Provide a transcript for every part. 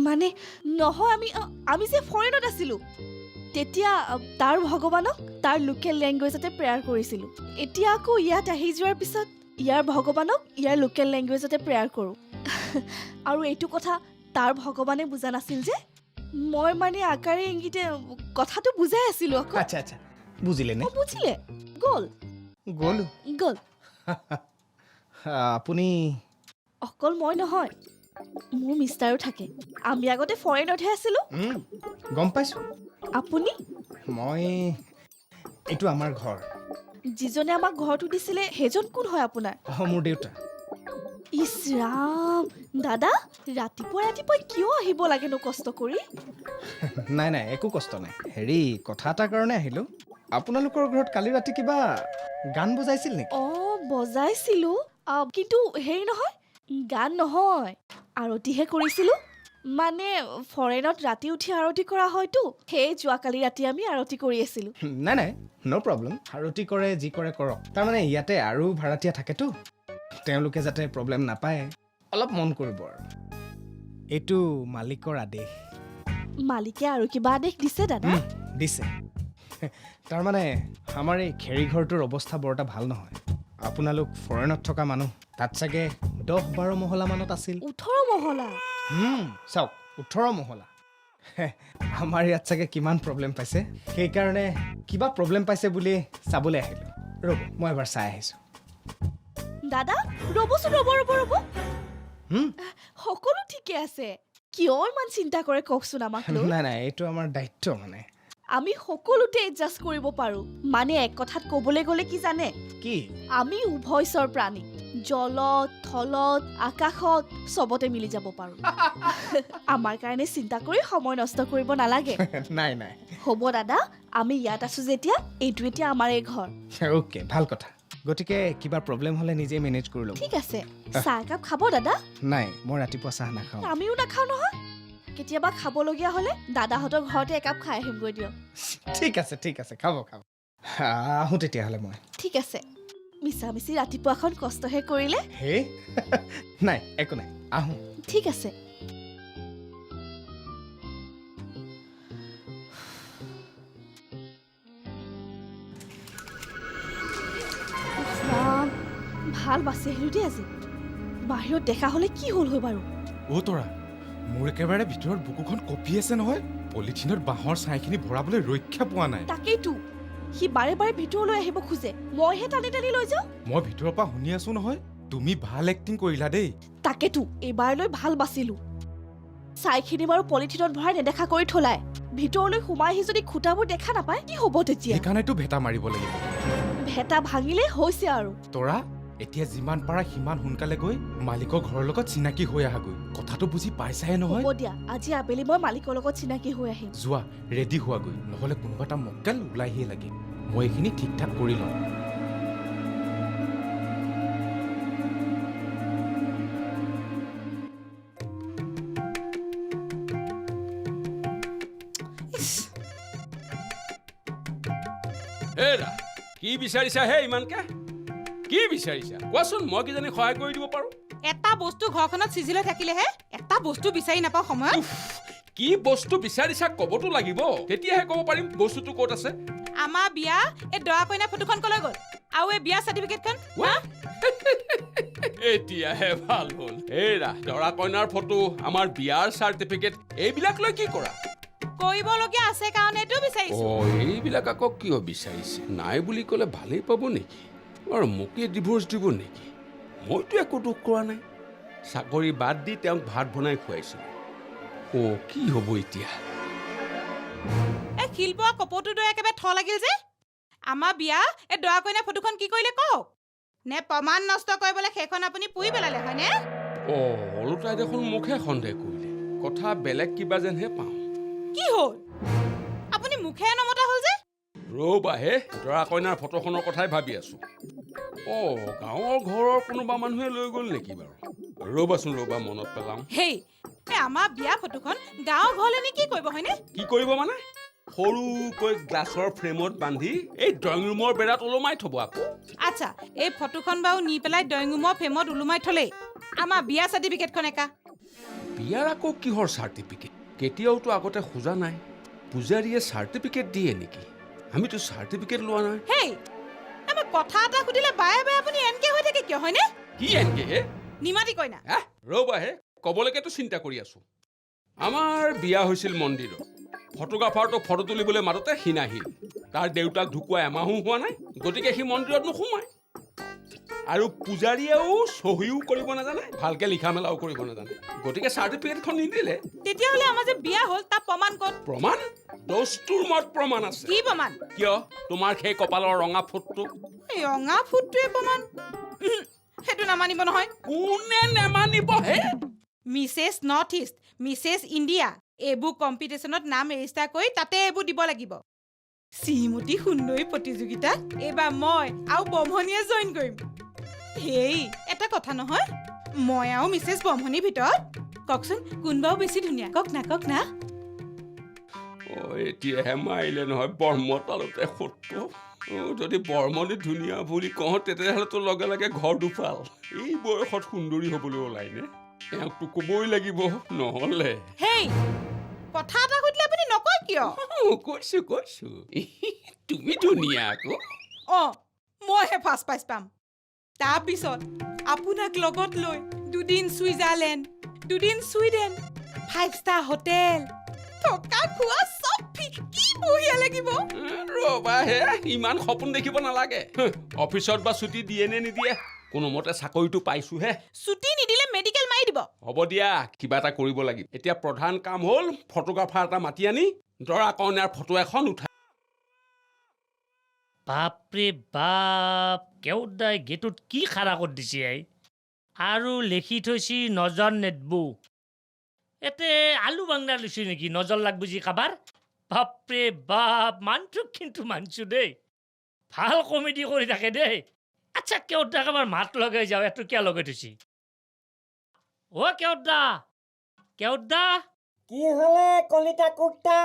মানে নহয় আমি যে ফৰেনত আছিলোঁ তেতিয়া তাৰ ভগৱানক তাৰ লোকেল লেংগুৱেজতে প্ৰেয়াৰ কৰিছিলোঁ এতিয়া আকৌ ইয়াত আহি যোৱাৰ পিছত ইয়াৰ ভগৱানক ইয়াৰ লোকেল লেংগুৱেজতে প্ৰেয়াৰ কৰোঁ আৰু এইটো কথা তাৰ ভগৱানে বুজা নাছিল যে মই মানে আকাৰে ইংগিতে কথাটো বুজাই আছিলোঁ আকৌ আচ্ছা আচ্ছা বুজিলে নে বুজিলে গ'ল আপুনি অকল মই নহয় মোৰ মিষ্টাৰো থাকে আমি আগতে ফৰেনতহে আছিলোঁ গম পাইছোঁ আপুনি মই এইটো আমাৰ ঘৰ যিজনে আমাক ঘৰটো দিছিলে সেইজন কোন হয় আপোনাৰ মোৰ দেউতা ইছ ৰাম দাদা ৰাতিপুৱা কিয় আহিব লাগেনো কষ্ট কৰি নাই একো কষ্ট নাই হেৰি কথা এটাৰ কাৰণে আহিলোঁ আপোনালোকৰ ঘৰত কালি ৰাতি কিবা গান বজাইছিল নেকি বজাইছিলোঁ কিন্তু হেৰি নহয় গান নহয় আৰতিহে কৰিছিলোঁ মানে ফৰেনত ৰাতি উঠি আৰতি কৰা হয়তো সেই যোৱাকালি ৰাতি আমি আৰতি কৰি আছিলোঁ নাই ন' প্ৰব্লেম আৰতি কৰে যি কৰে কৰক তাৰমানে ইয়াতে আৰু ভাড়াতীয়া থাকেতো তেওঁলোকে যাতে প্ৰব্লেম নাপায় অলপ মন কৰিব আৰু এইটো মালিকৰ আদেশ মালিকে আৰু কিবা আদেশ দিছে দাদা দিছে তাৰমানে আমাৰ এই খেৰীঘৰটোৰ অৱস্থা বৰ এটা ভাল নহয় আপোনালোক ফৰেনত থকা মানুহ তাত চাগে 10-12 মহলা মানত আছিল 18 মহলা চাওক 18 মহলা আমাৰ ইয়াত চাগে কিমান প্ৰব্লেম পাইছে সেইকাৰণে কিবা প্ৰব্লেম পাইছে বুলি চাবলৈ আহিলোঁ ৰ'ব মই এবাৰ চাই আহিছোঁ দাদা ৰ'বচোন ৰ'ব সকলো ঠিকে আছে কিয় ইমান চিন্তা কৰে কওকচোন আমাক নাই এইটো আমাৰ দায়িত্ব মানে আমি সকলোতে এডজাষ্ট কৰিব পাৰোঁ মানে এক কথাত ক'বলৈ গ'লে কি জানে কি আমি উভয়চৰ প্ৰাণী জলত থলত আকাশত চবতে মিলি যাব পাৰোঁ আমাৰ কাৰণে চিন্তা কৰি সময় নষ্ট কৰিব নালাগে নাই হ'ব দাদা আমি ইয়াত আছোঁ যেতিয়া এইটো এতিয়া আমাৰ এই ঘৰ অ'কে ভাল কথা গতিকে কিবা প্ৰব্লেম হ'লে নিজে মেনেজ কৰি ল'ব ঠিক আছে চাহ একাপ খাব দাদা নাই মই ৰাতিপুৱা চাহ নাখাওঁ আমিও নাখাওঁ নহয় কেতিয়াবা খাবলগীয়া হ'লে দাদাহঁতৰ ঘৰতে একাপ খাই আহিমগৈ দিয়ক ঠিক আছে খাব আহোঁ তেতিয়াহ'লে মই ঠিক আছে মিছামিছি ৰাতিপুৱাখন কষ্টহে কৰিলে হে নাই একো নাই আহোঁ ঠিক আছে ভাল বাছি আহিলোঁ দেই আজি বাহিৰত দেখা হ'লে কি হ'ল হয় বাৰু তৰা মোৰ একেবাৰে ভিতৰত বুকুখন কঁপি আছে নহয় পলিথিনত বাঁহৰ ছাইখিনি ভৰাবলৈ ৰক্ষা পোৱা নাই তাকেইতো সি বাৰে ভিতৰলৈ আহিব খোজে মইহে টানি লৈ যাওঁ মই ভিতৰৰ পৰা শুনি আছো নহয় তুমি ভাল এক্টিং কৰিলা দেই তাকেতো এইবাৰলৈ ভাল বাচিলোঁ ছাইখিনি বাৰু পলিথিনত ভৰাই নেদেখা কৰি থলাই ভিতৰলৈ সোমাই আহি যদি খুটাবোৰ দেখা নাপায় কি হ'ব তেতিয়া সেইকাৰণেতো ভেটা মাৰিব লাগিব ভেটা ভাঙিলে হৈছে আৰু তৰা এতিয়া যিমান পাৰা সিমান সোনকালে গৈ মালিকৰ ঘৰৰ লগত চিনাকি হৈ আহাগৈ কথাটো বুজি পাইছাহে নহয় হ'ব দিয়া আজি আবেলি মই মালিকৰ লগত চিনাকি হৈ আহিম যোৱা ৰেডি হোৱাগৈ নহ'লে কোনোবা এটা মক্কেল ওলাইহে লাগে মই এইখিনি ঠিক ঠাক কৰি লওঁ হেৰা কি বিচাৰিছা হে ইমানকে কি বিচাৰিছা কোৱাচোন মই কিজানি সহায় কৰি দিব পাৰোঁ এটা বস্তু ঘৰখনত সিজিলৈ থাকিলেহে এটা বস্তু বিচাৰি নাপাওঁ সময়ত কি বস্তু বিচাৰিছা ক'বতো লাগিব তেতিয়াহে ক'ব পাৰিম বস্তুটো ক'ত আছে আমাৰ বিয়া এই দৰা কইনা ফটোখন কলৈ গ'ল আৰু এই বিয়া চাৰ্টিফিকেটখন এতিয়াহে ভাল হ'ল হেৰা দৰা কইনাৰ ফটো আমাৰ বিয়াৰ চাৰ্টিফিকেট এইবিলাক লৈ কি কৰা কৰিবলগীয়া আছে কাৰণেতো বিচাৰিছো এইবিলাক আকৌ কিয় বিচাৰিছে নাই বুলি ক'লে ভালেই পাব নেকি আৰু মোকে ডিভোৰ্চ দিব নেকি মইতো একো দুখ কৰা নাই চাকৰি বাদ দি তেওঁক ভাত বনাই খুৱাইছোঁ কি হ'ব এতিয়া এই শিল্পা কপৌটো দৰে একেবাৰে থ লাগিল যে আমাৰ বিয়া এই দৰা কইনা ফটোখন কি কৰিলে কওক নে প্ৰমাণ নষ্ট কৰিবলৈ সেইখন আপুনি পুৰি পেলালে হয়নে অলুতাই দেখোন মুখে সন্দেহ কৰিলে কথা বেলেগ কিবা যেনহে পাওঁ কি হ'ল আপুনি মুখে নমতা হ'ল যে ৰ'বাহে দৰা কইনাৰ ফটোখনৰ কথাই ভাবি আছো গাঁৱৰ ঘৰৰ কোনোবা মানুহে লৈ গ'ল নেকি বাৰু ৰ'বাচোন মনত পেলাম হেই আমাৰ বিয়া ফটোখন গাঁৱৰ ঘৰলৈ নি কি কৰিব হয়নে কি কৰিব মানে সৰুকৈ গ্লাছৰ ফ্ৰেমত বান্ধি এই ড্ৰয়িং ৰুমৰ বেৰাত ওলমাই থ'ব আকৌ আচ্ছা এই ফটোখন বাৰু নি পেলাই ড্ৰয়িং ৰুমৰ ফ্ৰেমত ওলমাই থ'লেই আমাৰ বিয়া চাৰ্টিফিকেটখন একা বিয়াৰ আকৌ কিহৰ চাৰ্টিফিকেট? কেতিয়াওতো আগতে খোজা নাই। পূজাৰীয়ে চাৰ্টিফিকেট দিয়ে নেকি? আমিতো চাৰ্টিফিকেট লোৱা নাই। হেই আমাক কথা এটা সুধিলে বায়ে বায়ে আপুনি এনকে হৈ থাকে কিয় হয়নে? কি এনকে হে? নিমাতি কইনা ৰ'বাহে, ক'বলৈকেতো চিন্তা কৰি আছো। আমাৰ বিয়া হৈছিল মন্দিৰত। ফটোগ্ৰাফাৰটো ফটো তুলিবলৈ মাতোতে সি নাহিল। তাৰ দেউতাক ঢুকুৱা এমাহো হোৱা নাই, গতিকে সি মন্দিৰত নোসোমায়। আৰু পূজাৰীয়েও চহীও কৰিব নাজানে, ভালকে লিখা মেলাও কৰিব নাজানে, গতিকে চাৰ্টিফিকেটখন নিদিলে। তেতিয়াহ'লে আমাৰ যে বিয়া হ'ল তাৰ প্ৰমাণ ক'ত? প্ৰমাণ? দস্তুৰ মত প্ৰমাণ আছে। কি প্ৰমাণ? কিয়? তোমাৰ সেই কপালৰ ৰঙা ফুটটো। এই ৰঙা ফুটটোৱে প্ৰমাণ? সেইটো নামানিব নহয়। কোনে নেমানিব হে? Mrs north east, Mrs India এইবোৰ কম্পিটিশ্যনত নাম ৰেজিষ্টাৰ কৰি তাতে এইবোৰ দিব লাগিব। শ্ৰীমতী সুন্দৰী প্ৰতিযোগিতাত এইবাৰ মই আৰু ব্ৰহ্মণীয়ে জইন কৰিম। হেই এটা কথা নহয়, মই আৰু মিছেছ ব্ৰহ্মণীৰ ভিতৰত কওকচোন কোনবাও বেছি ধুনীয়া? কওক না এতিয়াহে মাৰিলে নহয় ব্ৰহ্মতালতে সত্য। যদি ব্ৰহ্মণী ধুনীয়া বুলি কওঁ তেতিয়াহ'লেতো লগে লগে ঘৰ দুফাল। এই বয়সত সুন্দৰী হ'বলৈ ওলাইনে? এওঁকতো ক'বই লাগিব নহ'লে। হেই কথা এটা সুধিলে আপুনি নকয় কিয়? কৈছো তুমি ধুনীয়া আকৌ। মইহে ফাৰ্ষ্ট প্ৰাইজ পাম। তাৰপিছত আপোনাক লগত লৈ দুদিন ছুইজাৰলেণ্ড, দুদিন ছুইডেন, 5 ষ্টাৰ হোটেল, থকা খোৱা চব ফ্ৰী। কি বঢ়িয়া লাগিব। ৰ'বাহে, ইমান সপোন দেখিব নালাগে। অফিচত বা ছুটি দিয়ে নে নিদিয়ে? কোনোমতে চাকৰিটো পাইছোহে। ছুটি নিদিলে মেডিকেল মাৰি দিব। হ'ব দিয়া, কিবা এটা কৰিব লাগিব। এতিয়া প্ৰধান কাম হ'ল ফটোগ্ৰাফাৰ এটা মাতি আনি দৰা কইনাৰ ফটো এখন উঠাই। বাপৰে বাপ, কেউদাই গেটত কি খাৰা কৰি দিছে আৰু লেখি থৈছি নজৰ নেদবো। এতে আলু বাংলা লৈছে নেকি নজৰ লাগ বুজি কাবাৰ? বাপৰে বাপ, মানটোক কিন্তু মানছো দেই, ভাল কমেডি কৰি থাকে দেই। আচ্ছা কেউদাক আমাৰ মাত লগাই যাওঁ, এটো কিয় লগাই থৈছি? অ কেউদা, কি হলে কলিতা কুৰ্তা?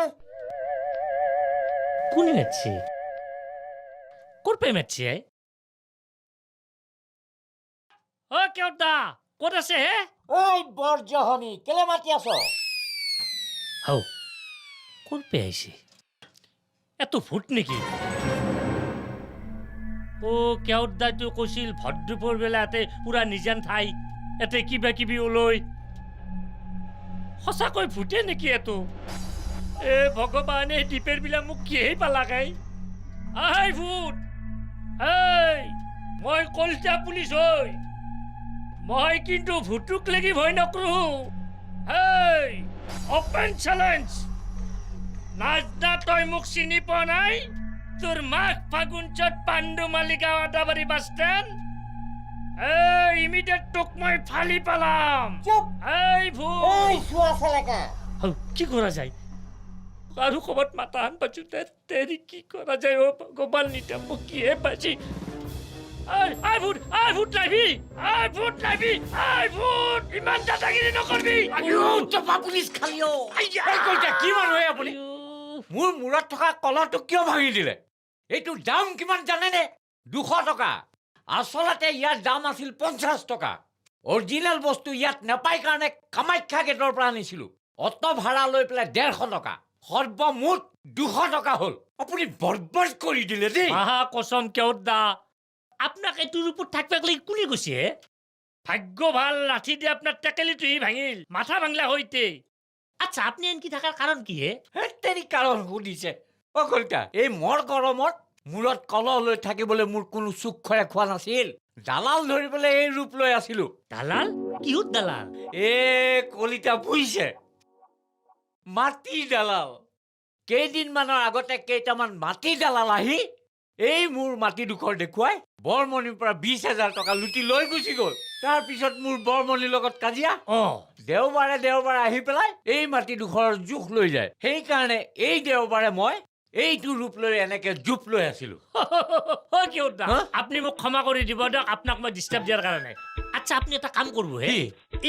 কোনে মাতছে? ক'ৰ পাই মাতছে? অ কেউদা ক'ত আছে হে? ঐ বৰজহনী, কেলে মাতি আছ? হাও ক'ৰ পাই আহিছে? এত ভূত নেকি? অ কেউদাইতো কৈছিল ভদ্ৰপুৰ বেলা এতে পুৰা নিজান ঠাই, এতে কিবা কিবি ওলৈ। সঁচাকৈ ভূতে নেকি এতো? এ ভগৱানে দীপেৰ বিলাক মোক কিহেই পালাকাই? আই ভূত, এই মই কলিতা পুলিচ হৈ, মই কিন্তু ভূতোক লাগি ভয় নকৰো। এই অপেন চ্যালেঞ্জ, নাজনা তই মোক চিনি পোৱা নাই? তোৰ মাঘ ফাগুনচত পাণ্ডু মালিগাঁও আদাবাৰী বাছ ষ্টেণ্ড। এই ইমিডিয়েট তোক মই ফালি পেলাম। চুপ! এই ভূত, ঐ চোৱা চেলেকা, কি কৰা যায়? আৰু ক'ৰবাত মাতা আন পাইছো, তেৰি কি কৰা যায়? অ ভগৱান, নিতা মোক কিহে পাইছি? আই ভূত নাহিবি, ইমান দাদাগিৰি নকৰবি। টপা পুলিচ খালি অ। কি মানুহে আপুনি? মোৰ মূৰত থকা কলৰটো কিয় ভাঙি দিলে? এইটো দাম কিমান জানেনে? 200 টকা। আচলতে ইয়াৰ দাম আছিল 50 টকা। অৰিজিনেল বস্তু ইয়াত নাপায় কাৰণে কামাখ্যা গেটৰ পৰা আনিছিলো। অটো ভাড়া লৈ পেলাই 150 টকা, সৰ্বমুঠ 200 টকা হ'ল। আপুনি বৰবাদ কৰি দিলে দেই। আহা কসম কেউদা, আপনাক এইটোৰ ওপৰত থাকবাক লাগি কোনে কৈছে? ভাগ্য ভাল, লাঠি দিয়ে আপনার টেকেলিটোহি ভাঙিল, মাথা ভাঙলা হইতে। আচ্ছা আপনি এনকি থাকার কারণ কি হে? তেৰি কাৰণ সুধিছে। অ কলিতা, এই মৰ গৰমত মূৰত কলহ লৈ থাকিবলৈ মোৰ কোনো চুখৰে খোৱা নাছিল। দালাল ধৰিবলৈ এই ৰূপ লৈ আছিলো। দালাল? কিহত দালাল? এ কলিতা বুজিছে, মাটি দালাল। কেইদিনমানৰ আগতে কেইটামান মাটি দালাল আহি এই মোৰ মাটিডোখৰ দেখুৱাই বৰমণিৰ পৰা 20,000 টকা লুটি লৈ গুচি গ'ল। তাৰপিছত মোৰ বৰমণিৰ লগত কাজিয়া। দেওবাৰে আহি পেলাই এই মাটিডোখৰৰ জোখ লৈ যায়। সেইকাৰণে এই দেওবাৰে মই এইটো ৰূপ লৈ এনেকে জোপ লৈ আছিলো। আপনি মোক ক্ষমা কৰি দিব দিয়ক, আপোনাক মই ডিষ্টাৰ্ব দিয়াৰ কাৰণে। আচ্ছা আপনি এটা কাম করবো হে,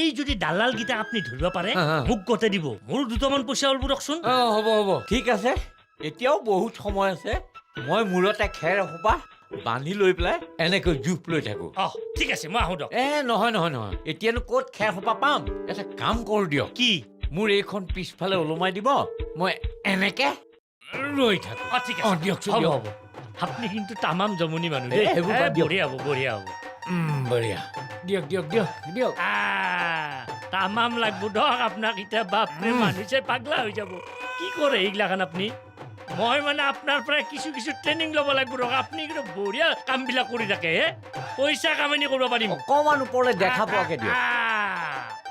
এই যদি দালাল গীতা আপনি ধরিব পারে মোক গতে দিব, মোর দুটামান পয়সা অলবো রকচোন। হ'ব ঠিক আছে, এতিয়াও বহুত সময় আছে। মই মূৰতে খেৰ এসোপা বান্ধি লৈ পেলাই এনেকৈ জোপ লৈ থাকো অহ ঠিক আছে মই আহোঁ দিয়ক নহয় নহয় নহয় এতিয়ানো ক'ত খেৰ সোপা পাম এটা কাম কৰোঁ দিয়ক কি মোৰ এইখন পিছফালে ওলমাই দিব মই এনেকে ৰৈ থাকো অ ঠিক আছে দিয়কচোন হ'ব দিয়ক। হ'ব আপুনি কিন্তু তামাম জমনি মানুহ দেই সেইবোৰ বাদ দিয়ক। বঢ়িয়া হ'ব বঢ়িয়া হ'ব বঢ়িয়া দিয়ক দিয়ক দিয়ক দিয়ক তামাম লাগব ধৰক আপোনাক এতিয়া বাপৰে মানুহ চাই পাগলা হৈ যাব কি কৰে এইগিলাখান আপুনি মই মানে আপোনাৰ পৰা কিছু ট্ৰেইনিং ল'ব লাগিব ধৰক আপুনি কিন্তু বঢ়িয়া কামবিলাক কৰি থাকে হে পইচা কামানি কৰিব পাৰিম অকণমান ওপৰলৈ দেখা পোৱাকে দিয়ক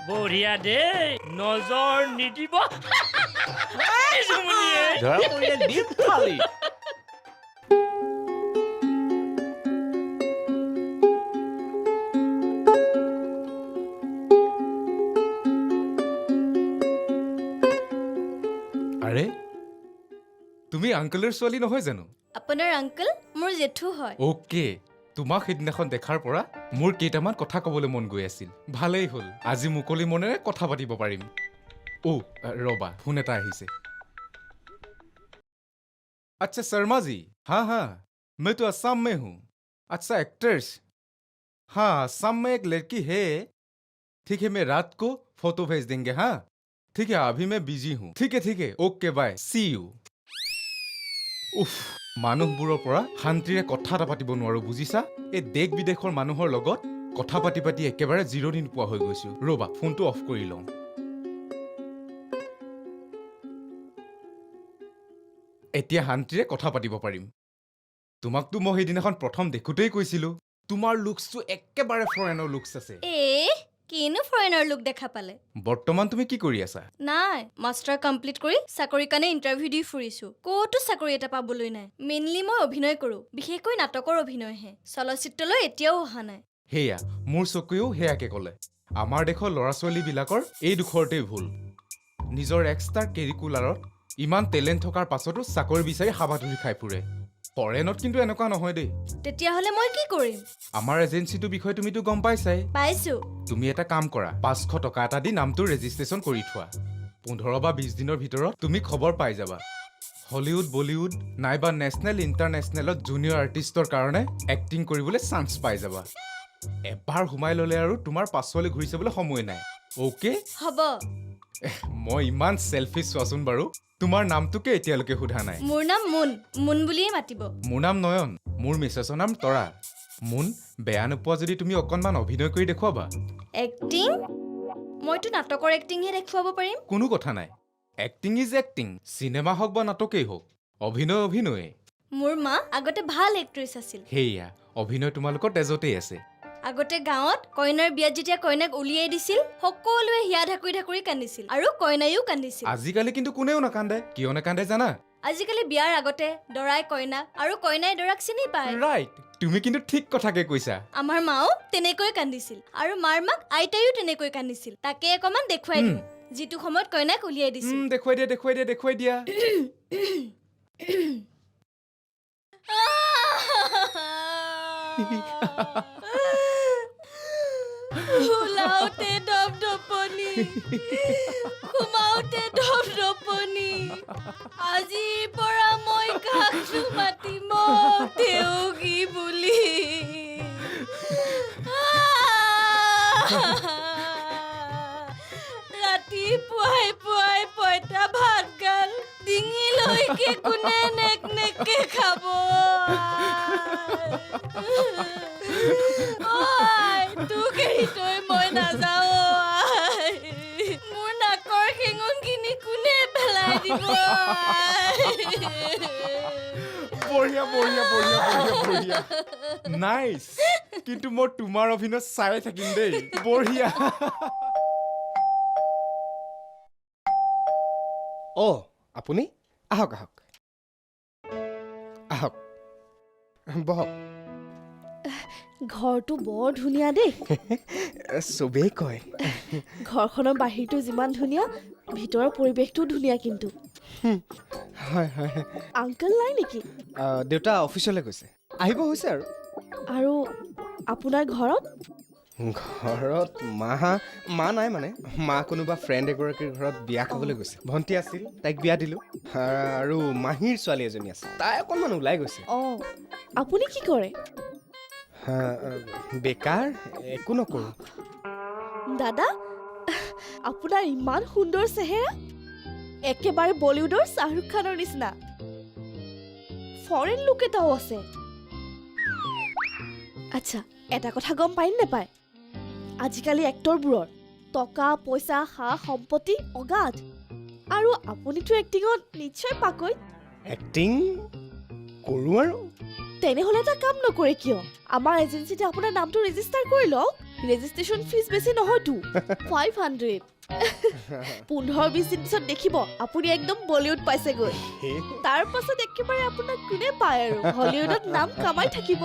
বঢ়িয়া দেই নজৰ নিদিব জুমুনিয়ে। ধৰা পৰিলে দিম খালি আৰে তুমি আংকলৰ ছোৱালী নহয় জানো আপোনাৰ আংকল মোৰ জেঠু হয় অ'কে তোমাক সেইদিনাখন দেখাৰ পৰা মোৰ কেইটামান কথা ক'বলৈ মন গৈ আছিল ভালেই হ'ল আজি মুকলি মনেৰে কথা পাতিব পাৰিম ৰবা ফোন এটা আহিছে अच्छा शर्मा जी हाँ हाँ मैं तो असम में हूँ अच्छा एक्ट्रेस हाँ असम में एक लड़की है ठीक है मैं रात को फोटो भेज देंगे हाँ ठीक है अभी मैं बिजी हूँ ठीक है ओके बाय सी यू উফ মানুহবোৰৰ পৰা শান্তিৰে কথা এটা পাতিব নোৱাৰো বুজিছা এই দেশ বিদেশৰ মানুহৰ লগত কথা পাতি পাতি একেবাৰে জিৰণি নোপোৱা হৈ গৈছো ৰবা ফোনটো অফ কৰি লওঁ এতিয়া শান্তিৰে কথা পাতিব পাৰিম তোমাকতো মই সেইদিনাখন প্ৰথম দেখোঁতেই কৈছিলো তোমাৰ লুকছটো একেবাৰে ফৰেনৰ লুকছ আছে কিনো ফৰেনৰ লুক দেখা পালে বৰ্তমান তুমি কি কৰি আছা নাই মাষ্টাৰ কমপ্লিট কৰি চাকৰিৰ কাৰণে ইণ্টাৰভিউ দি ফুৰিছো ক'তো চাকৰি এটা পাবলৈ নাই মেইনলি মই অভিনয় কৰোঁ বিশেষকৈ নাটকৰ অভিনয়হে চলচ্চিত্ৰলৈ এতিয়াও অহা নাই সেয়া মোৰ চকুৱেও সেয়াকে ক'লে আমাৰ দেশৰ ল'ৰা ছোৱালীবিলাকৰ এই দুখৰতেই ভুল নিজৰ এক্সট্ৰা কেৰিকুলাৰত ইমান টেলেণ্ট থকাৰ পাছতো চাকৰি বিচাৰি হাবাথুৰি খাই ফুৰে ফৰেনত কিন্তু এনেকুৱা নহয় দেই তেতিয়াহ'লে মই কি কৰিম আমাৰ এজেঞ্চিটোৰ বিষয়ে তুমিতো গম পাইছাই পাইছো তুমি এটা কাম কৰা 500 টকা এটা দি নামটো ৰেজিষ্ট্ৰেশ্যন কৰি থোৱা 15 বা 20 দিনৰ ভিতৰত তুমি খবৰ পাই যাবা হলিউড বলিউড নাইবা নেশ্যনেল ইণ্টাৰনেশ্যনেলত জুনিয়ৰ আৰ্টিষ্টৰ কাৰণে এক্টিং কৰিবলৈ চান্স পাই যাবা এবাৰ সোমাই ল'লে আৰু তোমাৰ পাছলৈ ঘূৰি চাবলৈ সময় নাই অ'কে হ'ব মই ইমান চেলফিছ চোৱাচোন বাৰু তোমাৰ নামটোকে এতিয়ালৈকে সোধা নাই মোৰ নাম মুন বুলিয়ে মাতিব মোৰ নাম নয়ন মোৰ মিছেছৰ নাম তৰা মুন বেয়া নোপোৱা যদি তুমি অকণমান অভিনয় কৰি দেখুৱাবা এক্টিং মইতো নাটকৰ এক্টিংহে দেখুৱাব পাৰিম কোনো কথা নাই এক্টিং ইজ এক্টিং চিনেমা হওক বা নাটকেই হওক অভিনয়ে মোৰ মা আগতে ভাল এক্ট্ৰেছ আছিল সেয়া অভিনয় তোমালোকৰ তেজতেই আছে আগতে গাঁৱত কইনাৰ বিয়াত যেতিয়া কইনাক উলিয়াই দিছিল সকলোৱে হিয়া ঢাকুৰি কান্দিছিল আৰু কইনায়ো কান্দিছিল আজিকালি কিন্তু কোনেও নাকান্দে কিয় নাকান্দে জানা আজিকালি বিয়াৰ আগতে দৰাই কইনাক আৰু কইনাই দৰাক চিনি পায় ৰাইট তুমি কিন্তু ঠিক কথাকে কৈছা আমাৰ মাও তেনেকৈ কান্দিছিল আৰু মাৰ মাক আইতায়ো তেনেকৈ কান্দিছিল তাকে অকণমান দেখুৱাই দিম যিটো সময়ত কইনাক উলিয়াই দিছিল দেখুৱাই দিয়া ওলাওতে ধপধপনি সোমাওতে ধপধপনি আজিৰ পৰা মই কাকটো মাতিম দেউগী বুলি ৰাতিপুৱাই পুৱাই পইতা ভাত গাল ডিঙিলৈকে কোনে নেকনেকে খাব তোক এৰি তই মই নাযাওঁ মোৰ নাকৰ শেঙুনখিনি কোনে পেলাই দিব বঢ়িয়া নাইচ কিন্তু মই তোমাৰ অভিনয় চাই থাকিম দেই বঢ়িয়া আপুনি আহক বহক ঘৰটো বৰ ধুনীয়া দেই চবেই কয় ঘৰখনৰ বাহিৰটো যিমান ধুনীয়া ভিতৰৰ পৰিৱেশটোও ধুনীয়া কিন্তু হয় আংকল নাই নেকি দেউতা অফিচলৈ গৈছে আহিব হৈছে আৰু আপোনাৰ ঘৰত মা নাই মানে মা কোনোবা ফ্ৰেণ্ড এগৰাকীৰ ঘৰত বিয়া খাবলৈ গৈছে ভণ্টি আছিল তাইক বিয়া দিলোঁ আৰু মাহীৰ ছোৱালী এজনী আছে তাই অকণমান ওলাই গৈছে আপুনি কি কৰে? হা, বেকাৰ একো নকৰোঁ। দাদা, আপোনাৰ ইমান সুন্দৰ চেহেৰা, একেবাৰে বলিউডৰ শ্বাহৰুখ খানৰ নিচিনা। ফৰেন লুক এটাও আছে। আচ্ছা, এটা কথা গম পায় নেপায়? আজিকালি এক্টৰবোৰৰ টকা পইচা সা সম্পত্তি অগাধ, আৰু আপুনিতো এক্টিঙত নিশ্চয় পাকৈত। এক্টিং কৰোঁ আৰু। তেনেহ'লে এটা কাম নকৰে কিয়? আমাৰ এজেঞ্চিতে আপোনাৰ নামটো ৰেজিষ্টাৰ কৰি লওক। ৰেজিষ্ট্ৰেশ্যন ফিজ বেছি নহয়তো, 500। 15-20 দিন পিছত দেখিব আপুনি একদম বলিউড পাইছেগৈ। তাৰ পাছত একেবাৰে আপোনাক কোনে পায় আৰু হলিউডত নাম কামাই থাকিব।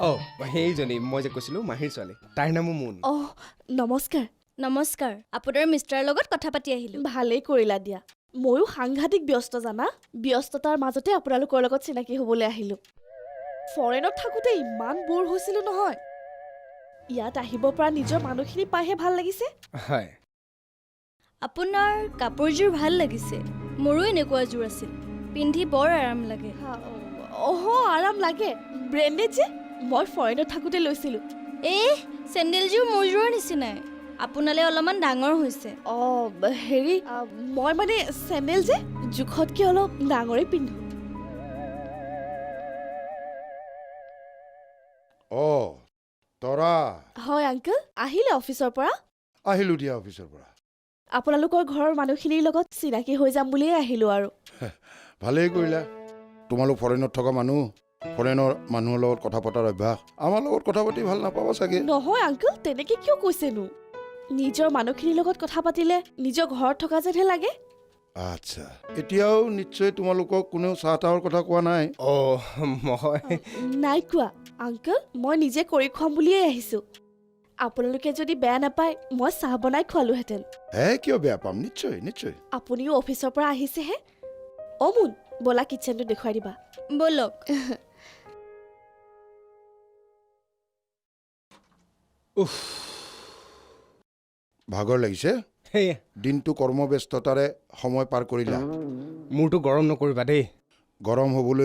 অ' সেইজনী মই যে কৈছিলোঁ মাহীৰ ছোৱালী, তাইৰ নামো মুন। অহ, নমস্কাৰ। নমস্কাৰ, আপোনাৰ মিষ্টাৰৰ লগত কথা পাতি আহিলোঁ। ভালেই কৰিলা দিয়া। ময়ো সাংঘাতিক ব্যস্ত জানা। ব্যস্ততাৰ মাজতে আপোনালোকৰ লগত চিনাকি হ'বলৈ আহিলোঁ। ফৰেনত থাকোঁতে ইমান বৰ হৈছিলোঁ নহয়। ইয়াত আহিব পৰা নিজৰ মানুহখিনি পাইহে ভাল লাগিছে। হয়। আপোনাৰ কাপোৰযোৰ ভাল লাগিছে। মোৰো এনেকুৱা এযোৰ আছিল, পিন্ধি বৰ আৰাম লাগে। অহ, আৰাম লাগে। ব্ৰেণ্ডেড যে, মই ফৰেনত থাকোঁতে লৈছিলোঁ। চেণ্ডেলযোৰ মোৰযোৰৰ নিচিনাই, আপোনালৈ অলপমান ডাঙৰ হৈছে। হেৰি, মই মানে চেণ্ডেল যে জোখতকৈ অলপ ডাঙৰেই পিন্ধো। তৰা হয় আংকল, আহিলে অফিচৰ পৰা? আহিলোঁ দিয়া অফিচৰ পৰা। আপোনালোকৰ ঘৰৰ মানুহখিনিৰ লগত চিনাকি হৈ যাম বুলিয়ে আহিলোঁ আৰু। ভালেই কৰিলা। তোমালোক ফৰেনত থকা মানুহ, ফৰেনৰ মানুহৰ লগত কথা পতাৰ অভ্যাস। আমাৰ লগত কথা পাতি ভাল নাপাব চাগে। নহয় আংকল, তেনেকে কিয় কৈছেনো? নিজৰ মানুহখিনিৰ লগত কথা পাতিলে নিজৰ ঘৰত থকা যেনহে লাগে। আচ্ছা, এতিয়াও নিশ্চয় তোমালোকক কোনেও চাহ তাহৰ কথা কোৱা নাই? অ' মই নাই কোৱা আংকল, মই নিজে কৰি খুৱাম বুলিয়েই আহিছোঁ। আপোনালোকে যদি বেয়া নাপায় মই চাহ বনাই খোৱালোহেঁতেন। কিয় বেয়া পাম? নিশ্চয় নিশ্চয়। আপুনিও অফিচৰ পৰা আহিছেহে। মুন, ব'লা কিটচেনটো দেখুৱাই দিবা। ব'লক। ভাগৰ লাগিছে? সেয়া, দিনটো কৰ্মব্যস্ততাৰে সময় পাৰ কৰিলা। মোৰতো গৰম নকৰিবা দেই। গৰম হ'বলৈ